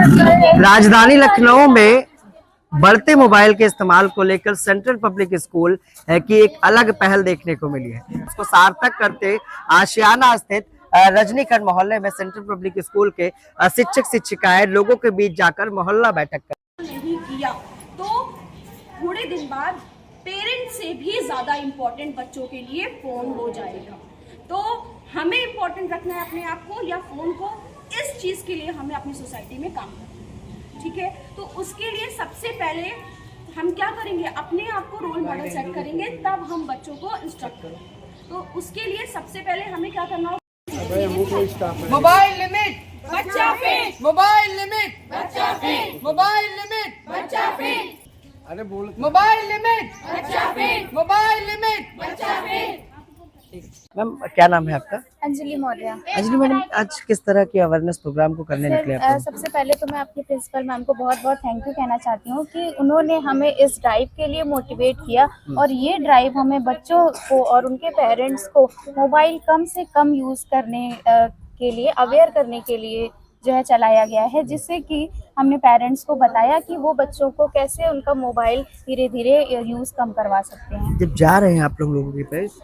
राजधानी लखनऊ में बढ़ते मोबाइल के इस्तेमाल को लेकर सेंट्रल पब्लिक स्कूल की एक अलग पहल देखने को मिली है। इसको सार्थक करते आशियाना स्थित रजनीकांत मोहल्ले में सेंट्रल पब्लिक स्कूल के शिक्षक शिक्षिकाएं लोगों के बीच जाकर मोहल्ला बैठक कर नहीं किया तो थोड़े दिन बाद पेरेंट्स से भी ज्यादा इम्पोर्टेंट बच्चों के लिए फोन हो जाएगा। तो हमें इम्पोर्टेंट रखना है अपने आप को या फोन को, इस चीज के लिए हमें अपनी सोसाइटी में काम करना है। ठीक है, तो उसके लिए सबसे पहले हम क्या करेंगे, अपने आप को रोल मॉडल सेट करेंगे, तब हम बच्चों को इंस्ट्रक्ट करेंगे। तो उसके लिए सबसे पहले हमें क्या करना होगा, मोबाइल लिमिट बच्चा पे, मोबाइल लिमिट बच्चा पे, मोबाइल लिमिट बच्चा पे, अरे बोल मोबाइल लिमिट बच्चा पे, मोबाइल लिमिट बच्चा पे। मैम क्या नाम है आपका? अंजलि मौर्य। अंजलि मैडम, आज किस तरह के अवेयरनेस प्रोग्राम को करने निकले आप लोग? सबसे पहले तो मैं आपकी प्रिंसिपल मैम को बहुत बहुत थैंक यू कहना चाहती हूँ कि उन्होंने हमें इस ड्राइव के लिए मोटिवेट किया और ये ड्राइव हमें बच्चों को और उनके पेरेंट्स को मोबाइल कम से कम यूज़ करने के लिए अवेयर करने के लिए जो है चलाया गया है, जिससे कि हमने पेरेंट्स को बताया कि वो बच्चों को कैसे उनका मोबाइल धीरे धीरे यूज़ कम करवा सकते हैं। जब जा रहे हैं आप लोगों के पास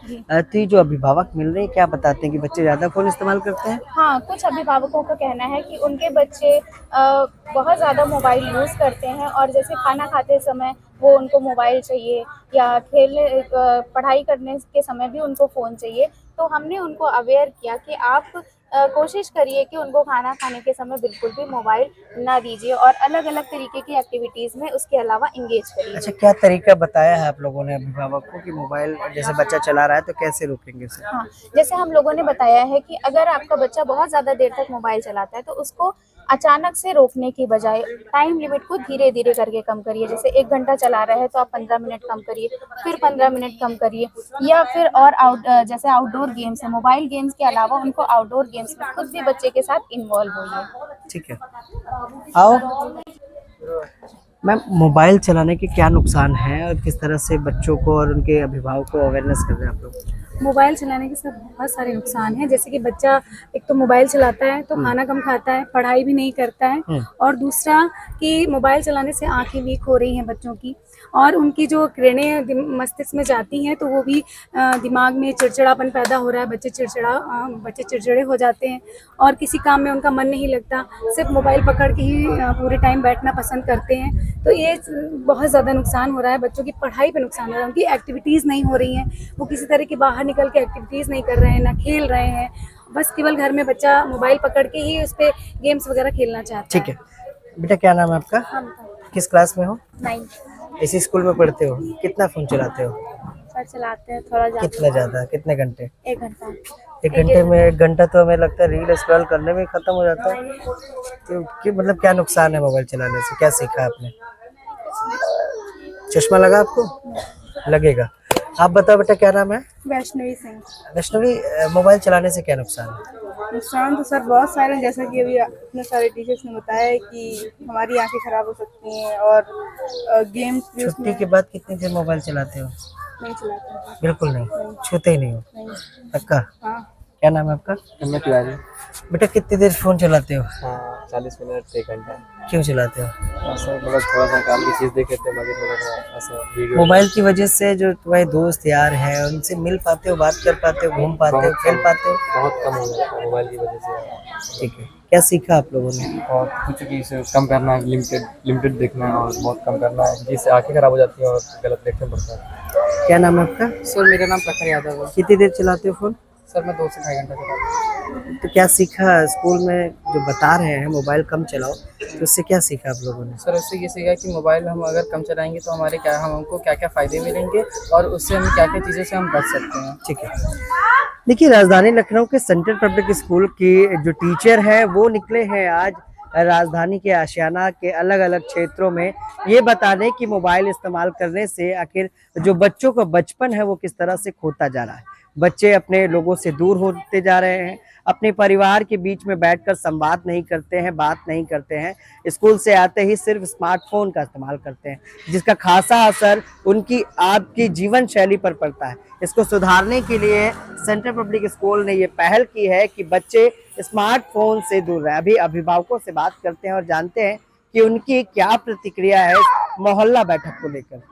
तो जो अभिभावक मिल रहे हैं क्या बताते हैं कि बच्चे ज्यादा फोन इस्तेमाल करते हैं? हाँ, कुछ अभिभावकों का कहना है कि उनके बच्चे बहुत ज़्यादा मोबाइल यूज़ करते हैं और जैसे खाना खाते समय वो उनको मोबाइल चाहिए या खेलने पढ़ाई करने के समय भी उनको फ़ोन चाहिए। तो हमने उनको अवेयर किया कि आप कोशिश करिए कि उनको खाना खाने के समय बिल्कुल भी मोबाइल ना दीजिए और अलग अलग तरीके की एक्टिविटीज़ में उसके अलावा इंगेज करिए। अच्छा, क्या तरीका बताया है आप लोगों ने अभिभावक को कि मोबाइल जैसे बच्चा चला रहा है तो कैसे रोकेंगे इसे? हाँ, जैसे हम लोगों ने बताया है कि अगर आपका बच्चा बहुत ज़्यादा देर तक मोबाइल चलाता है तो उसको अचानक से रोकने की बजाय टाइम लिमिट को धीरे धीरे करके कम करिए। जैसे 1 घंटा चला रहा है तो आप 15 मिनट कम करिए, फिर 15 मिनट कम करिए, या फिर और जैसे आउटडोर गेम्स है, मोबाइल गेम्स के अलावा उनको आउटडोर गेम्स में खुद भी बच्चे के साथ इन्वॉल्व होइए। ठीक है, आओ मैम, मोबाइल चलाने के क्या नुकसान हैं और किस तरह से बच्चों को और उनके अभिभावकों को अवेयरनेस कर रहे हैं आप लोग? मोबाइल चलाने के सब बहुत सारे नुकसान हैं। जैसे कि बच्चा एक तो मोबाइल चलाता है तो खाना कम खाता है, पढ़ाई भी नहीं करता है, और दूसरा कि मोबाइल चलाने से आंखें वीक हो रही हैं बच्चों की और उनकी जो किरणें मस्तिष्क में जाती हैं तो वो भी दिमाग में चिड़चिड़ापन पैदा हो रहा है। बच्चे चिड़चिड़े हो जाते हैं और किसी काम में उनका मन नहीं लगता, सिर्फ मोबाइल पकड़ के ही पूरे टाइम बैठना पसंद करते हैं। तो ये बहुत ज़्यादा नुकसान हो रहा है, बच्चों की पढ़ाई पे नुकसान हो रहा है, उनकी एक्टिविटीज़ नहीं हो रही हैं, वो किसी तरह की बाहर निकल के एक्टिविटीज़ नहीं कर रहे हैं, ना खेल रहे हैं, बस केवल घर में बच्चा मोबाइल पकड़ के ही उस पर गेम्स वगैरह खेलना चाहता है। ठीक है बेटा, क्या नाम है आपका? किस क्लास में हो? 9 इसी स्कूल में पढ़ते हो? कितना फोन चलाते हो? सर चलाते हैं थोड़ा ज़्यादा। कितना ज्यादा? कितने घंटे? 1 घंटा। 1 घंटे में 1 घंटा तो हमें लगता है रील स्क्रॉल करने में खत्म हो जाता है। तो मतलब क्या नुकसान है मोबाइल चलाने से? क्या सीखा आपने? चश्मा लगा आपको? लगेगा। आप बताओ बेटा, क्या नाम है? वैष्णवी सिंह। वैष्णवी, मोबाइल चलाने से क्या नुकसान है? नुकसान तो सर बहुत सारे हैं, जैसा कि अभी अपने सारे टीचर्स ने बताया है कि हमारी आंखें खराब हो सकती हैं और गेम्स भी छुट्टी के बाद कितनी देर मोबाइल चलाते हो? नहीं चलाते। बिल्कुल नहीं, छूते ही नहीं हो? पक्का? हाँ। क्या नाम है आपका? बेटा, कितनी देर फोन चलाते हो? 40 मिनट से 1 घंटा। क्यों चलाते हो? ऐसा मतलब थोड़ा सा काम की चीज़ देखे थे, मगर थोड़ा सा ऐसा वीडियो। मोबाइल की वजह से जो तुम्हारे दोस्त यार हैं उनसे मिल पाते हो, बात कर पाते हो, घूम पाते हो, खेल पाते हो? बहुत कम हो जाता है मोबाइल की वजह से। ठीक है, क्या सीखा आप लोगों ने? और कुछ भी इसे कम करना है, लिमिटेड देखना है और बहुत कम करना है, जिससे आंखें खराब हो जाती हैं और गलत देखना पड़ता है। क्या नाम है आपका? सर मेरा नाम प्रखर यादव है। कितनी देर चलाते हो फोन? सर मैं 2 से 2.5 घंटा चलाता हूँ। तो क्या सीखा स्कूल में जो बता रहे हैं मोबाइल कम चलाओ, तो उससे क्या सीखा आप लोगों ने? सर इससे ये सीखा कि मोबाइल हम अगर कम चलाएंगे तो हमको क्या क्या फ़ायदे मिलेंगे और उससे हम क्या क्या चीज़ों से हम बच सकते हैं। ठीक है, देखिए राजधानी लखनऊ के सेंट्रल पब्लिक स्कूल की जो टीचर है वो निकले हैं आज राजधानी के आशियाना के अलग अलग क्षेत्रों में ये बताने कि मोबाइल इस्तेमाल करने से आखिर जो बच्चों का बचपन है वो किस तरह से खोता जा रहा है। बच्चे अपने लोगों से दूर होते जा रहे हैं, अपने परिवार के बीच में बैठकर संवाद नहीं करते हैं, बात नहीं करते हैं, स्कूल से आते ही सिर्फ स्मार्टफोन का इस्तेमाल करते हैं, जिसका खासा असर उनकी आपकी जीवन शैली पर पड़ता है। इसको सुधारने के लिए सेंट्रल पब्लिक स्कूल ने ये पहल की है कि बच्चे स्मार्टफोन से दूर रहें। अभी अभिभावकों से बात करते हैं और जानते हैं कि उनकी क्या प्रतिक्रिया है मोहल्ला बैठक को लेकर।